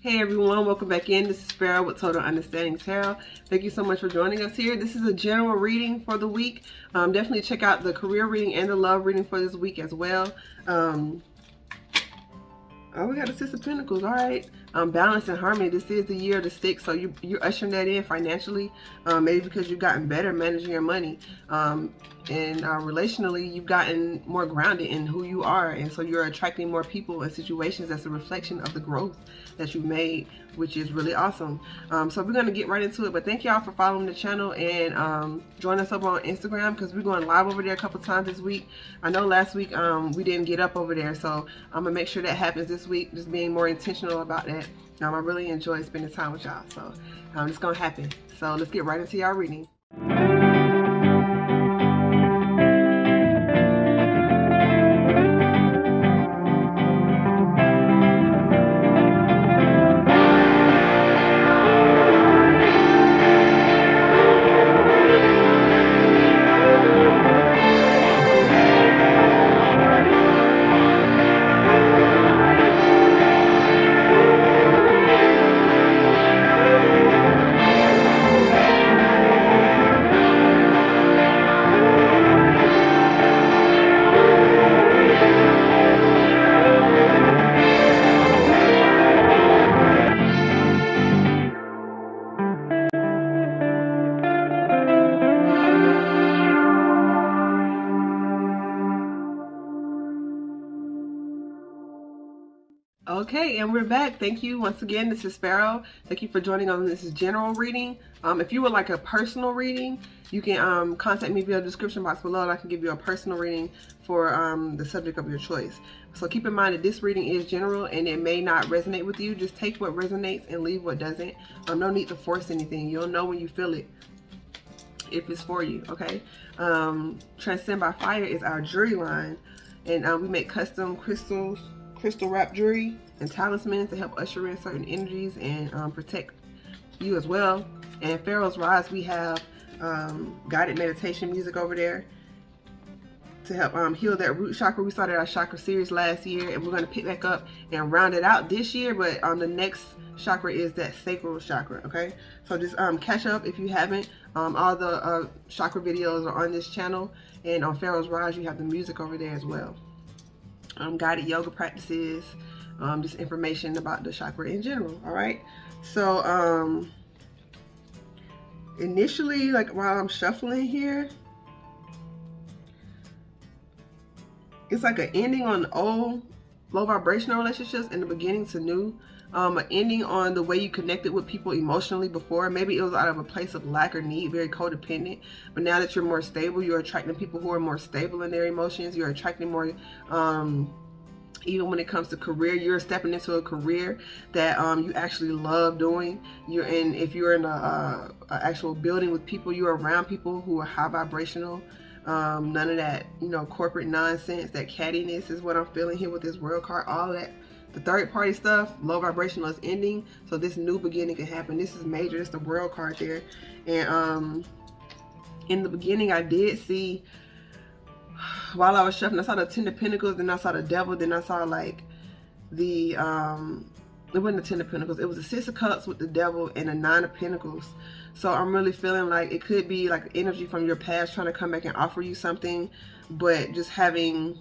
Hey everyone, welcome back in. This is Pharaoh with Total Understanding Tarot. Thank you so much for joining us here. This is a general reading for the week. Definitely check out the career reading and the love reading for this week as well. Oh, we got the Six of Pentacles. All right. Balance and harmony. This is the year of the six, so you're ushering that in financially. Maybe because you've gotten better managing your money. And relationally, you've gotten more grounded in who you are, and so you're attracting more people and situations that's a reflection of the growth that you've made, which is really awesome. So we're going to get right into it, but thank y'all for following the channel and join us over on Instagram, because we're going live over there a couple times this week. I know last week we didn't get up over there, so I'm gonna make sure that happens this week, just being more intentional about that. I really enjoy spending time with y'all, so it's gonna happen. So let's get right into y'all reading. Okay, and we're back. Thank you once again. This is Pharaoh. Thank you for joining on this general reading. If you would like a personal reading, you can contact me via the description box below, and I can give you a personal reading for the subject of your choice. So keep in mind that this reading is general and it may not resonate with you. Just take what resonates and leave what doesn't. No need to force anything. You'll know when you feel it, if it's for you. Okay. Transcend by Fire is our jewelry line, and we make custom crystal wrap jewelry and talismans to help usher in certain energies and protect you as well. And Pharaoh's Rise, we have guided meditation music over there to help heal that root chakra. We started our chakra series last year, and we're going to pick back up and round it out this year, but the next chakra is that Sacral Chakra. Okay, so just catch up if you haven't. All the chakra videos are on this channel, and on Pharaoh's Rise you have the music over there as well. Guided yoga practices, just information about the chakra in general. All right, so initially, like while I'm shuffling here, it's like an ending on old low vibrational relationships and the beginning to new. An ending on the way you connected with people emotionally before. Maybe it was out of a place of lack or need, very codependent. But now that you're more stable, you're attracting people who are more stable in their emotions. You're attracting more, even when it comes to career, you're stepping into a career that you actually love doing. If you're in a actual building with people, you're around people who are high vibrational. None of that, corporate nonsense. That cattiness is what I'm feeling here with this World card. All of that. The third party stuff, low vibrational, is ending, so this new beginning can happen. This is major. It's the World card there. And in the beginning, I did see, while I was shuffling, I saw the Ten of Pentacles, then I saw the Devil, then I saw like the it wasn't the Ten of Pentacles, it was the Six of Cups with the Devil and the Nine of Pentacles. So I'm really feeling like it could be like energy from your past trying to come back and offer you something, but just having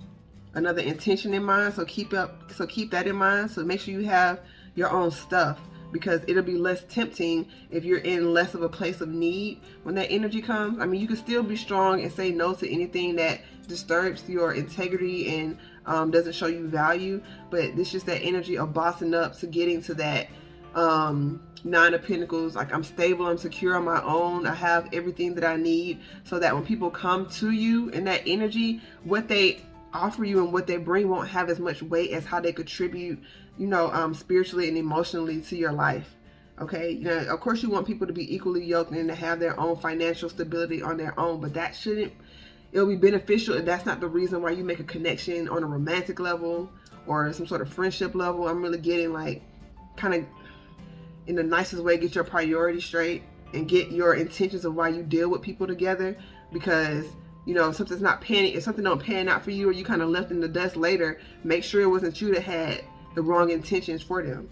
another intention in mind. So keep that in mind. So make sure you have your own stuff, because it'll be less tempting if you're in less of a place of need when that energy comes. I mean, you can still be strong and say no to anything that disturbs your integrity and doesn't show you value, but it's just that energy of bossing up to getting to that Nine of Pentacles. Like, I'm stable, I'm secure on my own, I have everything that I need, so that when people come to you in that energy, what they offer you and what they bring won't have as much weight as how they contribute, spiritually and emotionally to your life. Okay, of course you want people to be equally yoked and to have their own financial stability on their own, but that it'll be beneficial, and that's not the reason why you make a connection on a romantic level or some sort of friendship level. I'm really getting like, kind of in the nicest way, get your priorities straight and get your intentions of why you deal with people together, because if something don't pan out for you, or you kind of left in the dust later, make sure it wasn't you that had the wrong intentions for them.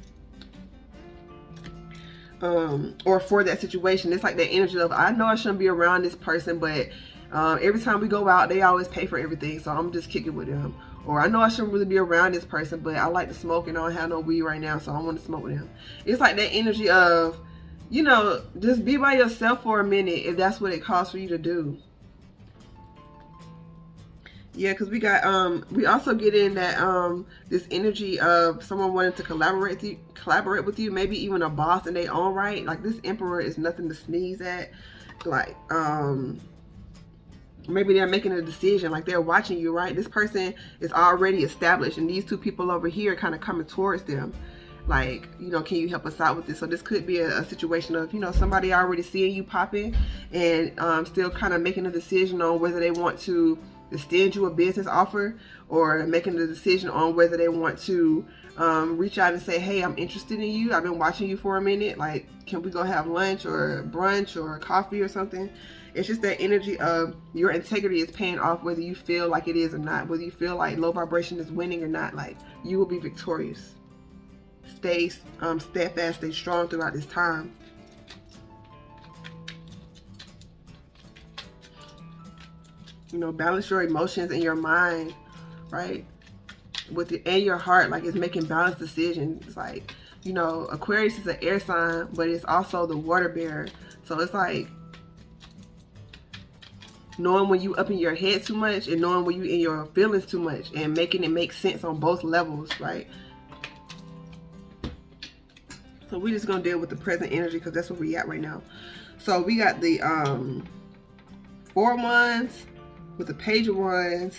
or for that situation. It's like that energy of, I know I shouldn't be around this person, but every time we go out, they always pay for everything, so I'm just kicking with them. Or I know I shouldn't really be around this person, but I like to smoke and I don't have no weed right now, so I want to smoke with him. It's like that energy of, you know, just be by yourself for a minute if that's what it costs for you to do. Yeah, because we got we also get in that this energy of someone wanting to collaborate with you, maybe even a boss in their own right. Like, this Emperor is nothing to sneeze at. Like, maybe they're making a decision, like they're watching you, right? This person is already established, and these two people over here kind of coming towards them. Like, you know, can you help us out with this? So this could be a situation of, you know, somebody already seeing you popping and still kind of making a decision on whether they want to extend you a business offer, or making the decision on whether they want to reach out and say, hey, I'm interested in you. I've been watching you for a minute. Like, can we go have lunch or brunch or coffee or something? It's just that energy of your integrity is paying off, whether you feel like it is or not, whether you feel like low vibration is winning or not. Like, you will be victorious. Stay steadfast, stay strong throughout this time. You know, balance your emotions and your mind, right? And your heart. Like, it's making balanced decisions. It's like, you know, Aquarius is an air sign, but it's also the water bearer. So it's like knowing when you up in your head too much and knowing when you in your feelings too much, and making it make sense on both levels, right? So we're just gonna deal with the present energy because that's where we at right now. So we got the 4 of Wands with the Page of Wands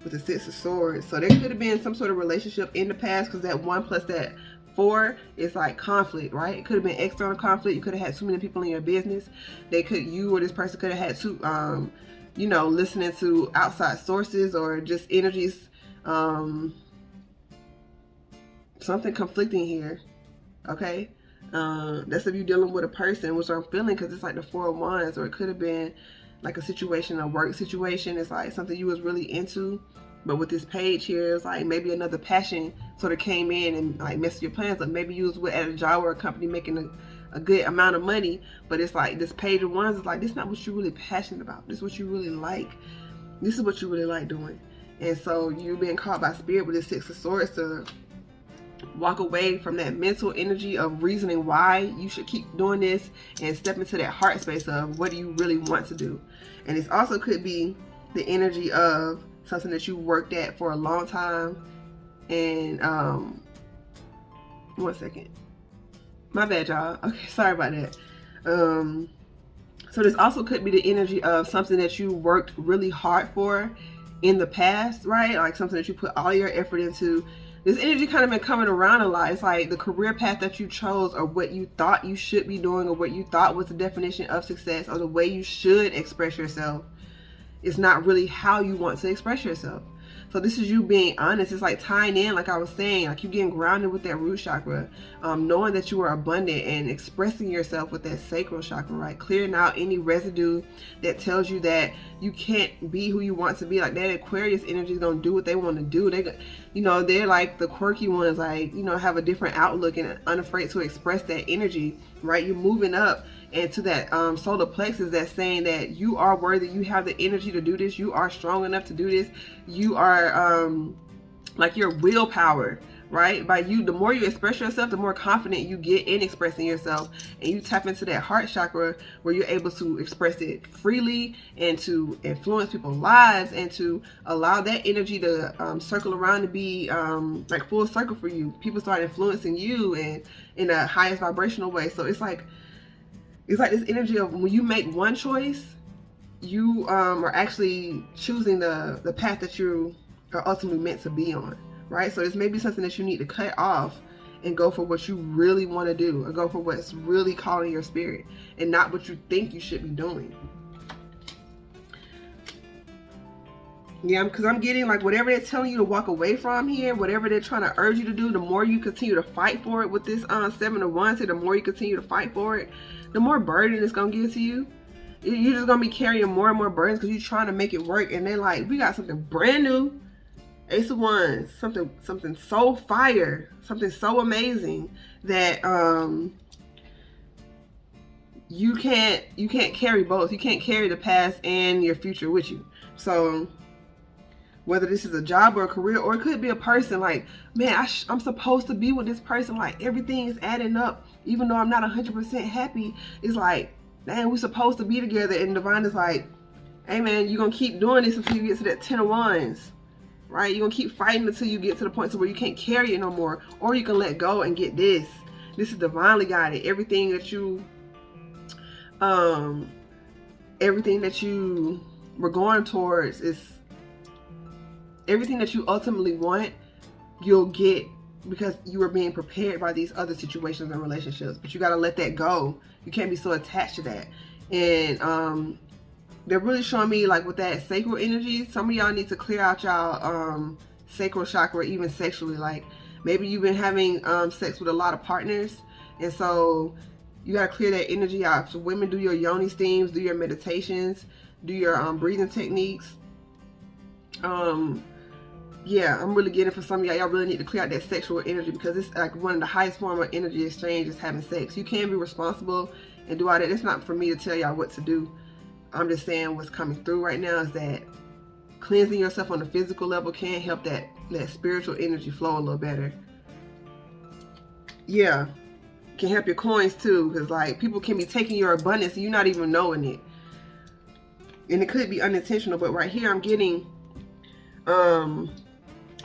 with the 6 of Swords. So there could have been some sort of relationship in the past, because that 1 plus that 4 is like conflict, right? It could have been external conflict. You could have had too many people in your business. You or this person could have had to, you know, listening to outside sources, or just energies, something conflicting here. Okay, that's if you're dealing with a person, which I'm feeling, because it's like the 4 of Wands. Or it could have been like a situation, a work situation. It's like something you was really into, but with this page here, it's like maybe another passion sort of came in and like messed your plans up. Maybe you was at a job or a company making a good amount of money, but it's like this Page of Wands is like, this is not what you're really passionate about. This is what you really like. This is what you really like doing. And so you're being called by Spirit with this 6 of Swords to walk away from that mental energy of reasoning why you should keep doing this, and step into that heart space of what do you really want to do. And it also could be the energy of something that you worked at for a long time. And 1 second, my bad, y'all. Okay, sorry about that. So this also could be the energy of something that you worked really hard for in the past, right? Like something that you put all your effort into. This energy kind of been coming around a lot. It's like the career path that you chose, or what you thought you should be doing, or what you thought was the definition of success, or the way you should express yourself. It's not really how you want to express yourself. So this is you being honest. It's like tying in, like I was saying, like you getting grounded with that root chakra, knowing that you are abundant, and expressing yourself with that sacral chakra, right? Clearing out any residue that tells you that you can't be who you want to be. Like that Aquarius energy is gonna do what they want to do. You know, they're like the quirky ones, like, you know, have a different outlook and unafraid to express that energy, right? You're moving up into that solar plexus that's saying that you are worthy, you have the energy to do this, you are strong enough to do this, you are like your willpower, right? By you, the more you express yourself, the more confident you get in expressing yourself, and you tap into that heart chakra where you're able to express it freely and to influence people's lives, and to allow that energy to circle around to be like full circle for you. People start influencing you and in a highest vibrational way. So it's like this energy of when you make one choice, you are actually choosing the path that you are ultimately meant to be on, right? So this may be something that you need to cut off and go for what you really want to do, or go for what's really calling your spirit, and not what you think you should be doing. Yeah, because I'm getting like whatever they're telling you to walk away from here, whatever they're trying to urge you to do, the more you continue to fight for it with this 7 of Wands here, the more you continue to fight for it, the more burden it's going to give to you. You're just going to be carrying more and more burdens because you're trying to make it work. And they're like, we got something brand new. Ace of Wands, something so fire, something so amazing that you can't carry both. You can't carry the past and your future with you. So whether this is a job or a career, or it could be a person, like, man, I'm supposed to be with this person, like everything is adding up, even though I'm not 100% happy. It's like, man, we're supposed to be together, and divine is like, hey man, you're gonna keep doing this until you get to that 10 of wands, right? You're gonna keep fighting until you get to the point to where you can't carry it no more, or you can let go and get this. This is divinely guided. Everything that you were going towards is everything that you ultimately want, you'll get, because you were being prepared by these other situations and relationships. But you got to let that go. You can't be so attached to that. And they're really showing me, like, with that sacral energy, some of y'all need to clear out y'all sacral chakra, even sexually. Like, maybe you've been having sex with a lot of partners, and so you got to clear that energy out. So women, do your yoni steams, do your meditations, do your breathing techniques. Yeah, I'm really getting for some of y'all really need to clear out that sexual energy, because it's like one of the highest form of energy exchange is having sex. You can be responsible and do all that. It's not for me to tell y'all what to do. I'm just saying what's coming through right now is that cleansing yourself on the physical level can help that spiritual energy flow a little better. Yeah, can help your coins too, because like people can be taking your abundance and you're not even knowing it. And it could be unintentional, but right here I'm getting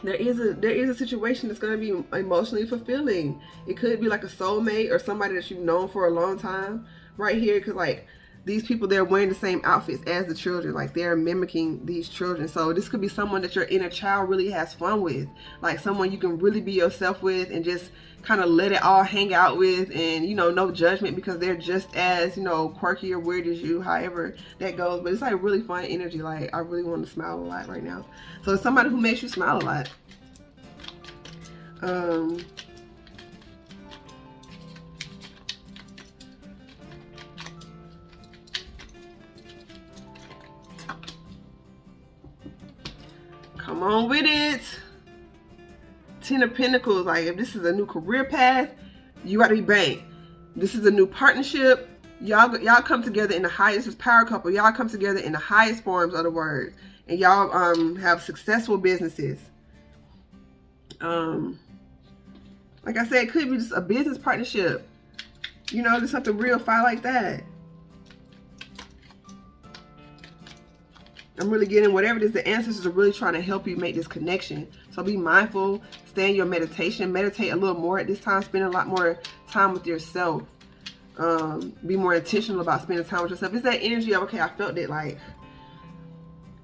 there is a situation that's going to be emotionally fulfilling. It could be like a soulmate or somebody that you've known for a long time right here, because like these people, they're wearing the same outfits as the children, like they're mimicking these children. So this could be someone that your inner child really has fun with, like someone you can really be yourself with and just kind of let it all hang out with, and no judgment, because they're just as quirky or weird as you, however that goes. But it's like really fun energy. Like I really want to smile a lot right now. So it's somebody who makes you smile a lot. Come on with it. 10 of Pentacles. Like if this is a new career path, you got to be banked. This is a new partnership. Y'all come together in the highest. This power couple. Y'all come together in the highest forms of the word, and y'all have successful businesses. Like I said, it could be just a business partnership. Just something real fire like that. I'm really getting whatever it is, the ancestors are really trying to help you make this connection. So be mindful, stay in your meditation, meditate a little more at this time, spend a lot more time with yourself. Be more intentional about spending time with yourself. It's that energy of, okay, I felt it, like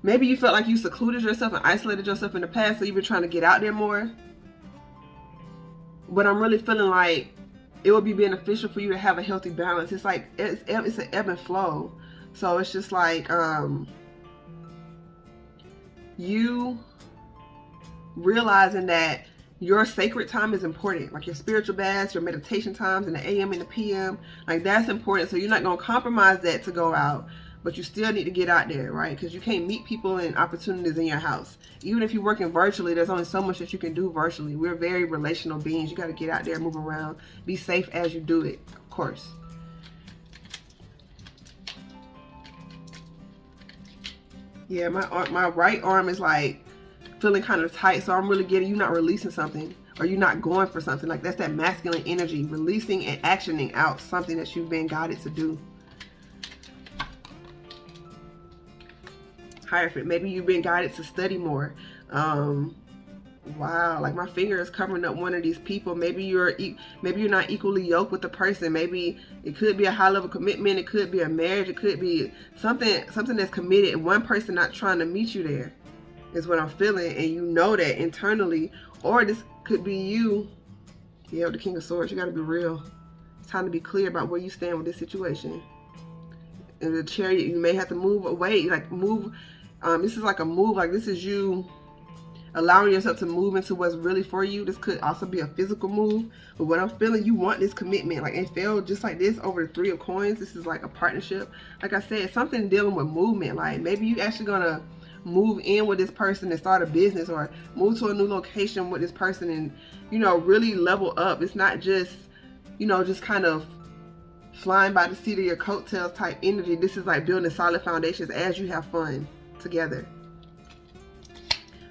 maybe you felt like you secluded yourself and isolated yourself in the past, so you've been trying to get out there more. But I'm really feeling like it would be beneficial for you to have a healthy balance. It's like it's an ebb and flow. So it's just like you realizing that your sacred time is important, like your spiritual baths, your meditation times in the AM and the PM, like that's important. So you're not going to compromise that to go out, but you still need to get out there, right? Because you can't meet people and opportunities in your house. Even if you're working virtually, there's only so much that you can do virtually. We're very relational beings. You got to get out there, move around, be safe as you do it, of course. Yeah, my right arm is like feeling kind of tight, so I'm really getting you not releasing something, or you not going for something. Like that's that masculine energy, releasing and actioning out something that you've been guided to do. Hierophant, maybe you've been guided to study more. Wow, like my finger is covering up one of these people. Maybe you're not equally yoked with the person. Maybe it could be a high level commitment. It could be a marriage. It could be something that's committed, and one person not trying to meet you there is what I'm feeling, and you know that internally. Or this could be you. Yeah, with the King of Swords, you got to be real. It's time to be clear about where you stand with this situation. And the Chariot, you may have to move away, like move. This is like a move. Like this is you allowing yourself to move into what's really for you. This could also be a physical move, but what I'm feeling, you want this commitment. Like it felt just like this over the 3 of Coins. This is like a partnership. Like I said, something dealing with movement. Like maybe you actually gonna move in with this person and start a business, or move to a new location with this person and really level up. It's not just just kind of flying by the seat of your coattails type energy. This is like building solid foundations as you have fun together.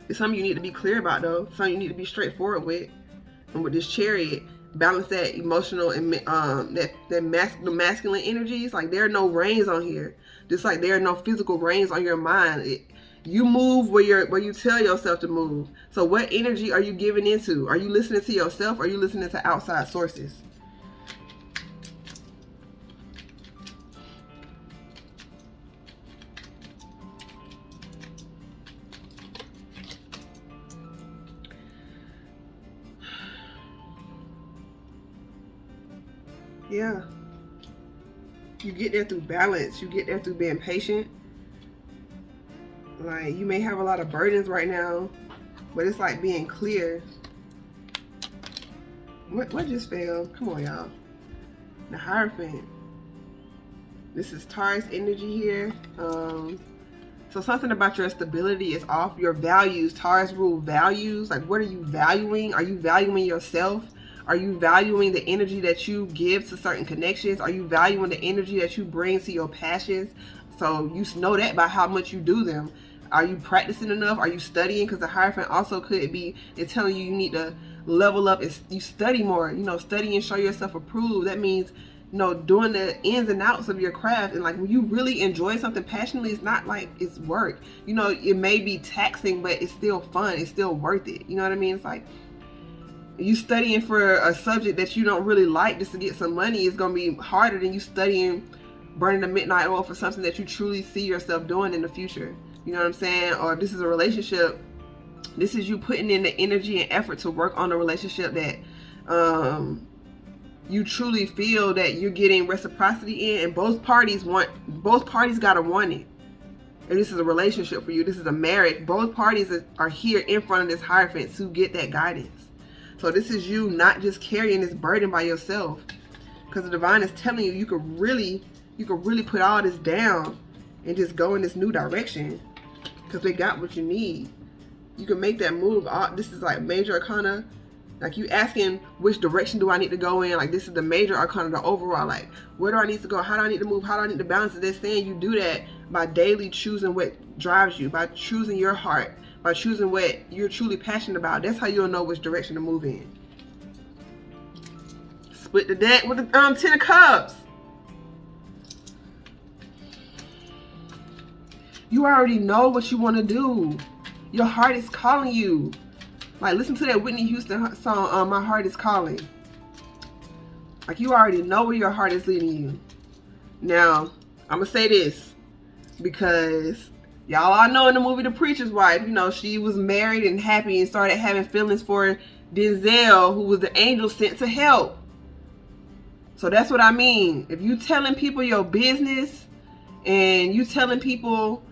It's something you need to be clear about, though. Something you need to be straightforward with. And with this Chariot, balance that emotional and the masculine energies. Like, there are no reins on here. Just like there are no physical reins on your mind. You move where you tell yourself to move. So what energy are you giving into? Are you listening to yourself, or are you listening to outside sources? Yeah. You get there through balance. You get there through being patient. Like, you may have a lot of burdens right now, but it's like being clear. What just fell? Come on, y'all. The Hierophant. This is Taurus energy here. So something about your stability is off. Your values, Taurus rule values. Like, what are you valuing? Are you valuing yourself? Are you valuing the energy that you give to certain connections? Are you valuing the energy that you bring to your passions? So you know that by how much you do them. Are you practicing enough? Are you studying? Because the Hierophant also could be, it's telling you need to level up. You study more, study and show yourself approved. That means, doing the ins and outs of your craft. And like, when you really enjoy something passionately, it's not like it's work. It may be taxing, but it's still fun. It's still worth it. You know what I mean? It's like, you studying for a subject that you don't really like just to get some money is going to be harder than you studying, burning the midnight oil for something that you truly see yourself doing in the future. You know what I'm saying? Or if this is a relationship, this is you putting in the energy and effort to work on a relationship that you truly feel that you're getting reciprocity in, and both parties gotta want it. If this is a relationship for you, this is a marriage, both parties are here in front of this Hierophant to get that guidance. So this is you not just carrying this burden by yourself, because the divine is telling you could really put all this down and just go in this new direction, because they got what you need. You can make that move. This is like major arcana. Like, you asking which direction do I need to go in. Like, this is the major arcana, the overall. Like, where do I need to go? How do I need to move? How do I need to balance it? They're saying you do that by daily choosing what drives you, by choosing your heart, by choosing what you're truly passionate about. That's how you'll know which direction to move in. Split the deck with the 10 of Cups. You already know what you want to do. Your heart is calling you. Like, listen to that Whitney Houston song, My Heart is Calling. Like, you already know where your heart is leading you. Now, I'm going to say this, because y'all all know in the movie The Preacher's Wife, she was married and happy and started having feelings for Denzel, who was the angel sent to help. So that's what I mean. If you telling people your business and you telling people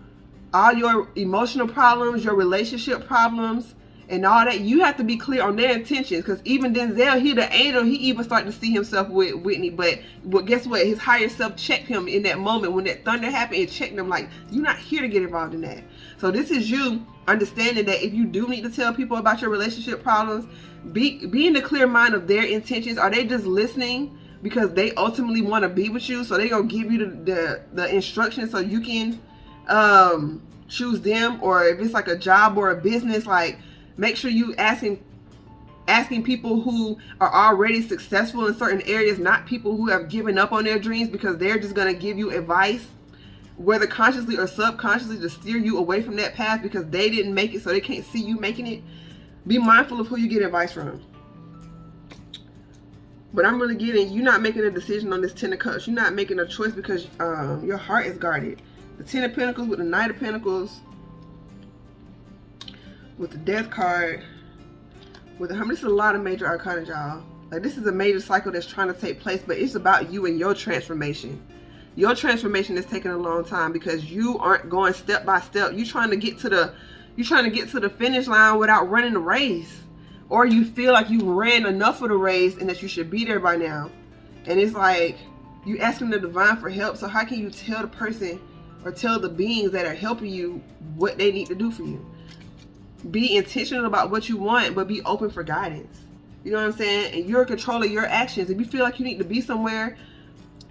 all your emotional problems, your relationship problems, and all that, you have to be clear on their intentions. Because even Denzel, he the angel, he even started to see himself with Whitney. But guess what? His higher self checked him in that moment when that thunder happened. It checked him like, you're not here to get involved in that. So this is you understanding that if you do need to tell people about your relationship problems, be in the clear mind of their intentions. Are they just listening because they ultimately want to be with you? So they're going to give you the instructions so you can choose them. Or if it's like a job or a business, like, make sure you asking people who are already successful in certain areas, not people who have given up on their dreams, because they're just going to give you advice, whether consciously or subconsciously, to steer you away from that path because they didn't make it, so they can't see you making it. Be mindful of who you get advice from. But I'm really getting, you're not making a decision on this 10 of Cups. You're not making a choice because your heart is guarded. The 10 of Pentacles with the Knight of Pentacles, with the Death card, with the this is a lot of major arcana, y'all. Like, this is a major cycle that's trying to take place, but it's about you and your transformation. Your transformation is taking a long time because you aren't going step by step. You're trying to get to the finish line without running the race. Or you feel like you ran enough of the race and that you should be there by now. And it's like, you asking the divine for help. So how can you tell the person or tell the beings that are helping you what they need to do for you? Be intentional about what you want, but be open for guidance. You know what I'm saying? And you're in control of your actions. If you feel like you need to be somewhere,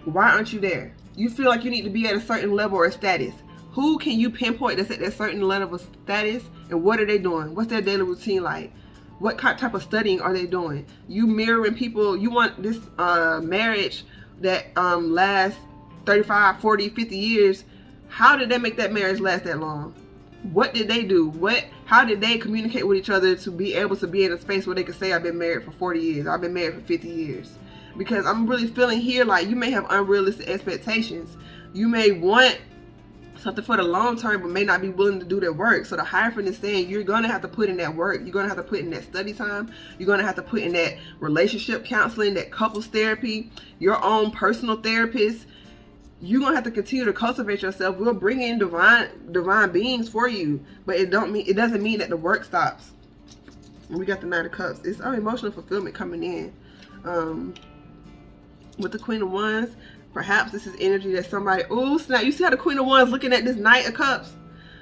Why aren't you there? You feel like you need to be at a certain level or status. Who can you pinpoint that's at that certain level of status, and what are they doing? What's their daily routine like? What type of studying are they doing? You mirroring people. You want this marriage that lasts 35, 40, 50 years. How did they make that marriage last that long? What did they do? How did they communicate with each other to be able to be in a space where they could say, I've been married for 40 years. I've been married for 50 years. Because I'm really feeling here like you may have unrealistic expectations. You may want something for the long term, but may not be willing to do their work. So the Hierophant is saying you're going to have to put in that work. You're going to have to put in that study time. You're going to have to put in that relationship counseling, that couples therapy, your own personal therapist. You're going to have to continue to cultivate yourself. We'll bring in divine beings for you, but it doesn't mean that the work stops. And we got the Knight of Cups. It's our emotional fulfillment coming in. With the Queen of Wands, perhaps this is energy that somebody, oh snap, you see how the Queen of Wands looking at this Knight of Cups?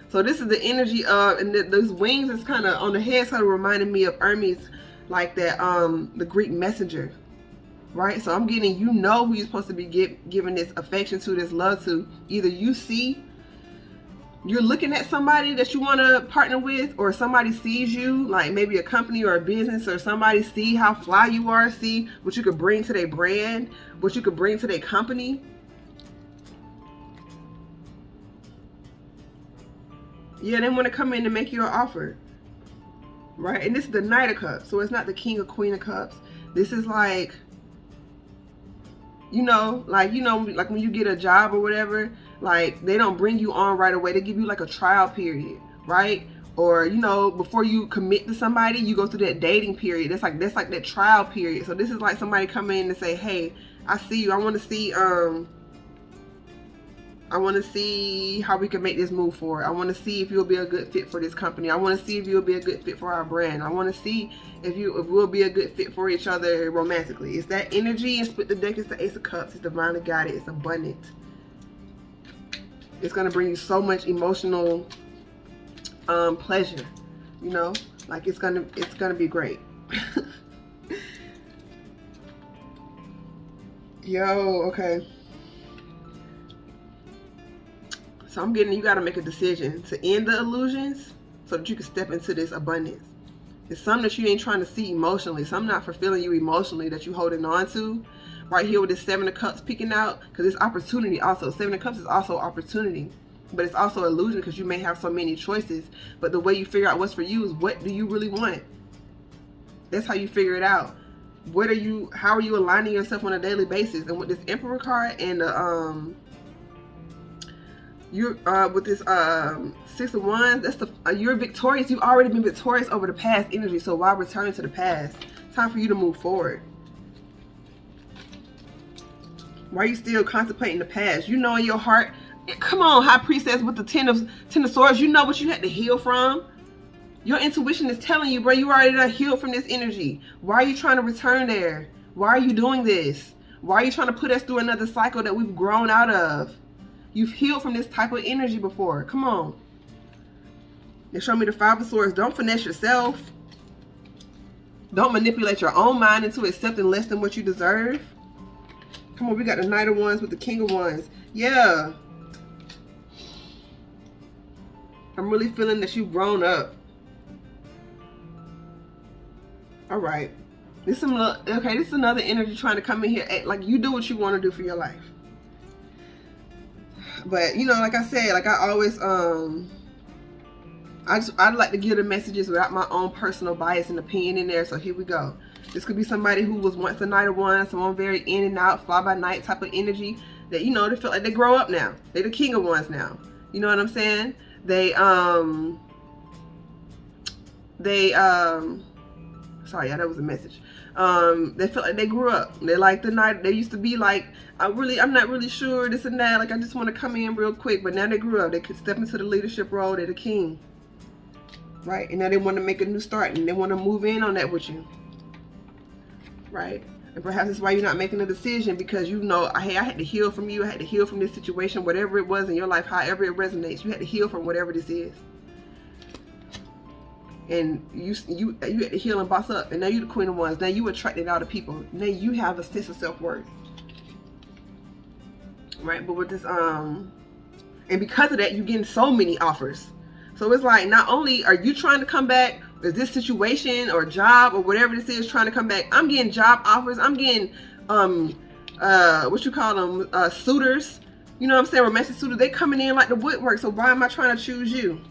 So this is the energy of, and those wings is kind of on the head, kind of reminding me of Hermes, like that, the Greek messenger, right? So I'm getting, you know who you're supposed to be giving this affection to, this love to. Either you're looking at somebody that you want to partner with, or somebody sees you, like maybe a company or a business, or somebody see how fly you are, see what you could bring to their brand, what you could bring to their company. Yeah, they want to come in and make you an offer, right? And this is the Knight of Cups, so it's not the King or Queen of Cups. This is like, like when you get a job or whatever, like they don't bring you on right away. They give you like a trial period, right? Or before you commit to somebody, you go through that dating period. That's like that trial period. So this is like somebody coming in and say, hey, I see you. I want to see how we can make this move forward. I want to see if you'll be a good fit for this company. I want to see if you'll be a good fit for our brand. I want to see if we'll be a good fit for each other romantically. It's that energy. And split the deck is the Ace of Cups. It's divinely guided. It's abundant. It's going to bring you so much emotional pleasure. Like it's gonna be great. Yo, okay. So I'm getting, you got to make a decision to end the illusions so that you can step into this abundance. It's something that you ain't trying to see emotionally. Something not fulfilling you emotionally that you holding on to. Right here with this Seven of Cups peeking out, because it's opportunity also. Seven of Cups is also opportunity, but it's also illusion because you may have so many choices. But the way you figure out what's for you is, what do you really want? That's how you figure it out. How are you aligning yourself on a daily basis? And with this Emperor card and the with this Six of Wands, that's you're victorious. You've already been victorious over the past energy. So why return to the past? Time for you to move forward. Why are you still contemplating the past? In your heart, come on, High Priestess with the Ten of Swords. You know what you had to heal from. Your intuition is telling you, bro, you already done healed from this energy. Why are you trying to return there? Why are you doing this? Why are you trying to put us through another cycle that we've grown out of? You've healed from this type of energy before. Come on. They show me the Five of Swords. Don't finesse yourself. Don't manipulate your own mind into accepting less than what you deserve. Come on, we got the Knight of Wands with the King of Wands. Yeah. I'm really feeling that you've grown up. All right. This is another energy trying to come in here. Like you do what you want to do for your life. But like I said, like I always I'd like to give the messages without my own personal bias and opinion in there. So here we go. This could be somebody who was once a Knight of Wands, someone very in and out, fly by night type of energy that, they feel like they grow up now. They're the King of Wands now. You know what I'm saying? Sorry, yeah, that was a message. They feel like they grew up. They're like the Knight. They used to be like, I'm not really sure, this and that. Like, I just want to come in real quick. But now they grew up. They could step into the leadership role. They're the king. Right? And now they want to make a new start. And they want to move in on that with you. Right? And perhaps that's why you're not making a decision, because hey, I had to heal from you. I had to heal from this situation, whatever it was in your life, however it resonates. You had to heal from whatever this is. And you had to heal and boss up. And now you're the Queen of Wands. Now you attracted out of people. Now you have a sense of self-worth. right? But with this, and because of that, you're getting so many offers. So it's like, not only are you trying to come back, is this situation or job or whatever this is trying to come back, I'm getting job offers. I'm getting, what you call them, suitors. You know what I'm saying? Romantic suitors. They coming in like the woodwork. So why am I trying to choose you?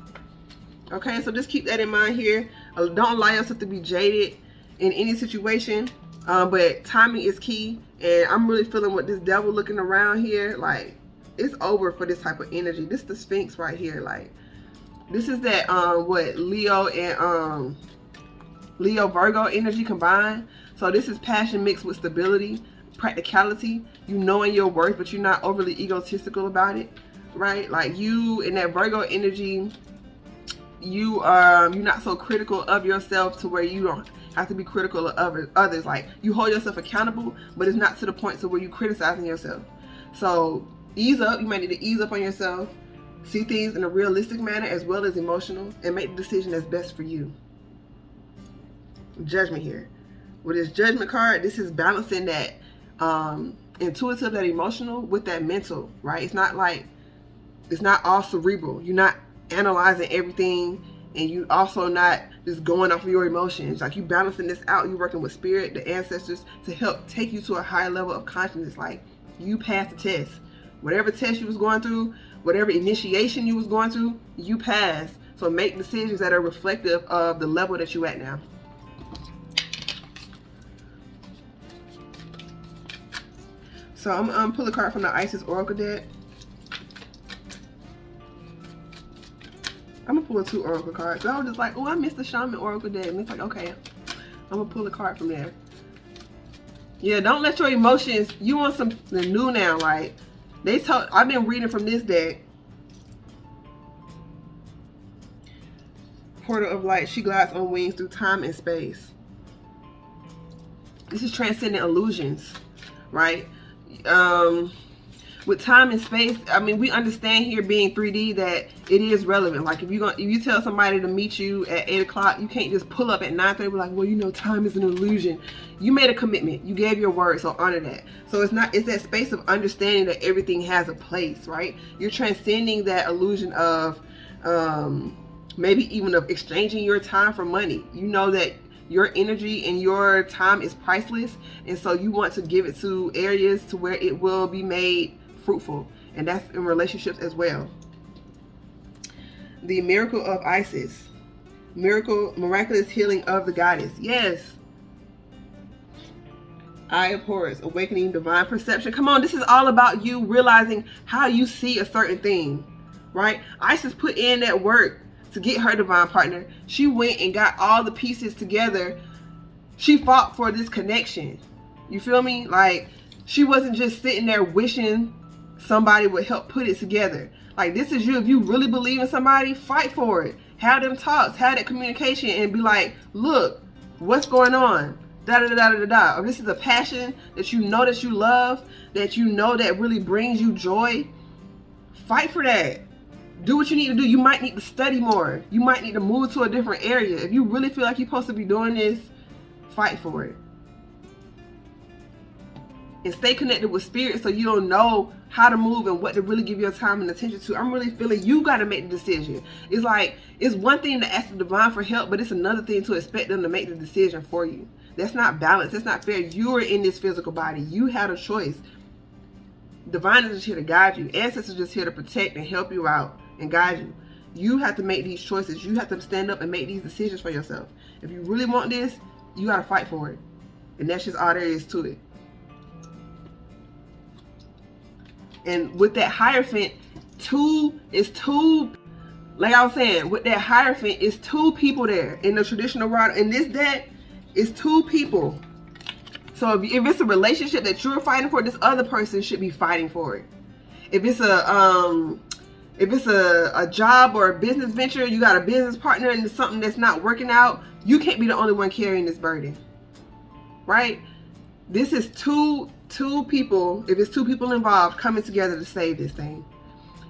Okay, so just keep that in mind here. Don't allow yourself to be jaded in any situation. But timing is key. And I'm really feeling with this devil looking around here. Like, it's over for this type of energy. This is the Sphinx right here. Like, this is that, what, Leo and Leo Virgo energy combined. So this is passion mixed with stability, practicality, you knowing your worth, but you're not overly egotistical about it, right? Like, you in that Virgo energy, you're not so critical of yourself to where you don't have to be critical of others. Like, you hold yourself accountable, but it's not to the point to where you criticizing yourself. So ease up. You might need to ease up on yourself, see things in a realistic manner as well as emotional, and make the decision that's best for you. Judgment here. With this Judgment card, this is balancing that intuitive, that emotional with that mental, right? It's not like, it's not all cerebral. You're not analyzing everything, and you also not just going off of your emotions. Like, you balancing this out. You're working with spirit, the ancestors, to help take you to a higher level of consciousness. Like, you passed the test. Whatever test you was going through, whatever initiation you was going through, you passed. So make decisions that are reflective of the level that you at now. So I'm gonna pull a card from the Isis Oracle deck. I'm gonna pull 2 Oracle cards. So I was just like, oh, I missed the Shaman Oracle deck. And it's like, okay, I'm gonna pull a card from there. Yeah, don't let your emotions, you want something new now. Like, I've been reading from this deck. Portal of Light, she glides on wings through time and space. This is transcendent illusions, right? With time and space, I mean, we understand here, being 3D, that it is relevant. Like, if you tell somebody to meet you at 8 o'clock, you can't just pull up at 9:30 and be like, well, you know, time is an illusion. You made a commitment. You gave your word, so honor that. So it's that space of understanding that everything has a place, right? You're transcending that illusion of maybe even of exchanging your time for money. You know that your energy and your time is priceless, and so you want to give it to areas to where it will be made fruitful, and that's in relationships as well. The miracle of Isis, miraculous healing of the goddess. Yes. Eye of Horus, awakening divine perception. Come on, this is all about you realizing how you see a certain thing, right? Isis put in that work to get her divine partner. She went and got all the pieces together. She fought for this connection. You feel me? Like, she wasn't just sitting there wishing somebody would help put it together. Like, this is you. If you really believe in somebody, fight for it. Have them talks, have that communication, and be like, look, what's going on? Da da da da da da. Or this is a passion that you know that you love, that you know that really brings you joy. Fight for that. Do what you need to do. You might need to study more. You might need to move to a different area. If you really feel like you're supposed to be doing this, fight for it. And stay connected with spirit so you don't know how to move and what to really give your time and attention to. I'm really feeling you got to make the decision. It's like, it's one thing to ask the divine for help, but it's another thing to expect them to make the decision for you. That's not balanced. That's not fair. You are in this physical body. You had a choice. Divine is just here to guide you. Ancestors are just here to protect and help you out and guide you. You have to make these choices. You have to stand up and make these decisions for yourself. If you really want this, you got to fight for it. And that's just all there is to it. And with that Hierophant, like I was saying, with that Hierophant, it's 2 people there. In the traditional route, in this deck, it's 2 people. So if it's a relationship that you're fighting for, this other person should be fighting for it. If it's a job or a business venture, you got a business partner and it's something that's not working out, you can't be the only one carrying this burden, right? This is two people. If it's 2 people involved coming together to save this thing.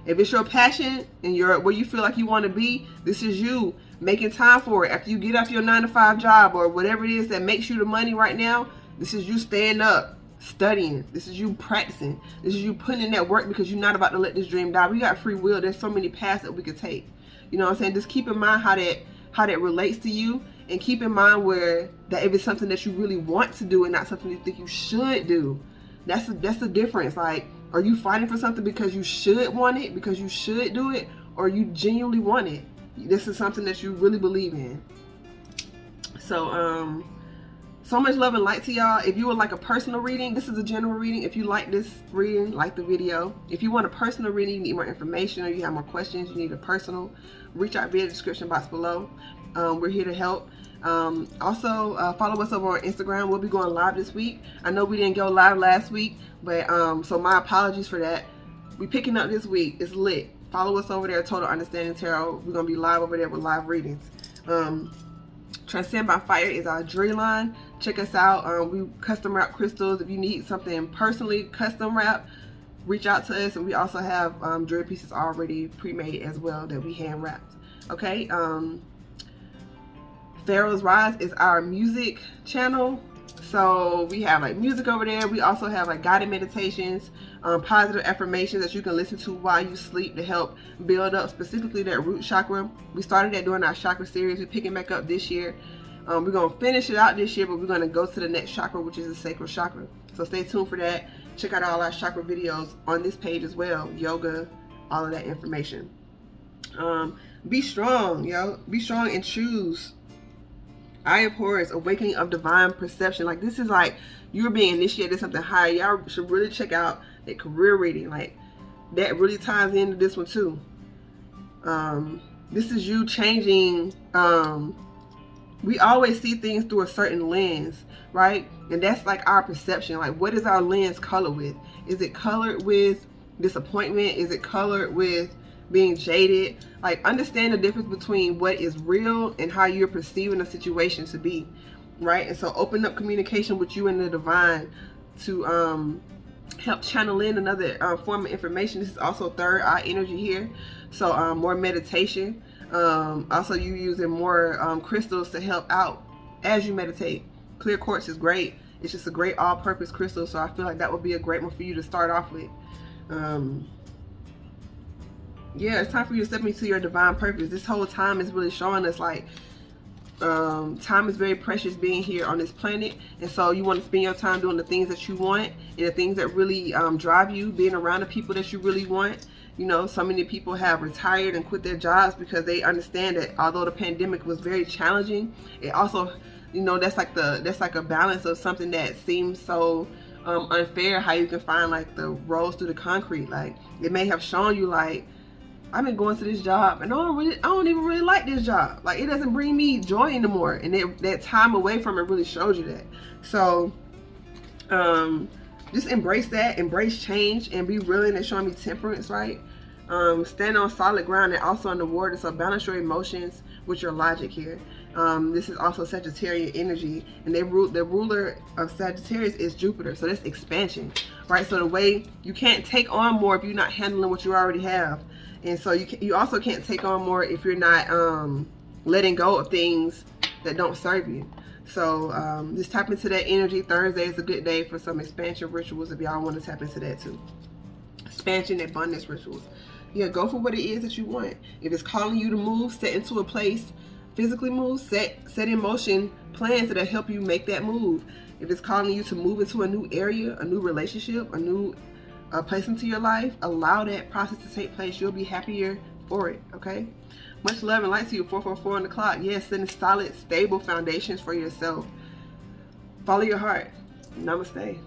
If it's your passion and you're where you feel like you want to be, this is you making time for it. After you get off your 9-to-5 job or whatever it is that makes you the money right now, this is you staying up studying. This is you practicing. This is you putting in that work because you're not about to let this dream die. We got free will. There's so many paths that we could take. You know what I'm saying? Just keep in mind how that relates to you, and keep in mind where that if it's something that you really want to do and not something you think you should do. That's the difference. Like, are you fighting for something because you should want it, because you should do it, or you genuinely want it? This is something that you really believe in. So so much love and light to y'all. If you would like a personal reading, this is a general reading. If you like this reading, like the video. If you want a personal reading, you need more information, or you have more questions, you need a personal, reach out via the description box below. We're here to help. Also, follow us over on Instagram. We'll be going live this week. I know we didn't go live last week, but so my apologies for that. We picking up this week. It's lit. Follow us over there, Total Understanding Tarot. We're gonna be live over there with live readings. Transcend by Fire is our jewelry line. Check us out. We custom wrap crystals. If you need something personally custom wrap, reach out to us. And we also have jewelry pieces already pre-made as well that we hand wrapped. Okay. Pharaoh's Rise is our music channel. So we have like music over there. We also have like guided meditations, positive affirmations that you can listen to while you sleep to help build up specifically that root chakra. We started that during our chakra series. We're picking back up this year. We're going to finish it out this year, but we're going to go to the next chakra, which is the Sacral Chakra. So stay tuned for that. Check out all our chakra videos on this page as well. Yoga, all of that information. Be strong, yo. Be strong and choose. Eye of Horus, Awakening of Divine Perception. Like, this is like you're being initiated to something higher. Y'all should really check out that career reading. Like, that really ties into this one too. This is you changing. We always see things through a certain lens, right? And that's like our perception. Like, what is our lens colored with? Is it colored with disappointment? Is it colored with being jaded? Like, understand the difference between what is real and how you're perceiving a situation to be, right? And so open up communication with you and the divine to help channel in another form of information. This is also third eye energy here, so more meditation. Also, you using more crystals to help out as you meditate. Clear quartz is great. It's just a great all-purpose crystal, so I feel like that would be a great one for you to start off with. Yeah, it's time for you to step into your divine purpose. This whole time is really showing us like time is very precious being here on this planet, and so you want to spend your time doing the things that you want and the things that really drive you, being around the people that you really want. You know, so many people have retired and quit their jobs because they understand that although the pandemic was very challenging, it also, you know, that's like a balance of something that seems so unfair, how you can find like the rose through the concrete. Like, it may have shown you like, I've been going to this job and I don't even really like this job. Like, it doesn't bring me joy anymore. And that time away from it really shows you that. So just embrace that, embrace change, and be willing to show me temperance, right? Stand on solid ground and also in the water. So balance your emotions with your logic here. This is also Sagittarian energy, and the ruler of Sagittarius is Jupiter. So that's expansion, right? So the way you can't take on more if you're not handling what you already have. And so you also can't take on more if you're not letting go of things that don't serve you. So just tap into that energy. Thursday is a good day for some expansion rituals if y'all want to tap into that too. Expansion, abundance rituals. Yeah, go for what it is that you want. If it's calling you to move, set into a place, physically move, set in motion plans that'll help you make that move. If it's calling you to move into a new area, a new relationship, a new place into your life, allow that process to take place. You'll be happier for it, okay? Much love and light to you. 444 on the clock. Yes, setting solid, stable foundations for yourself. Follow your heart. Namaste.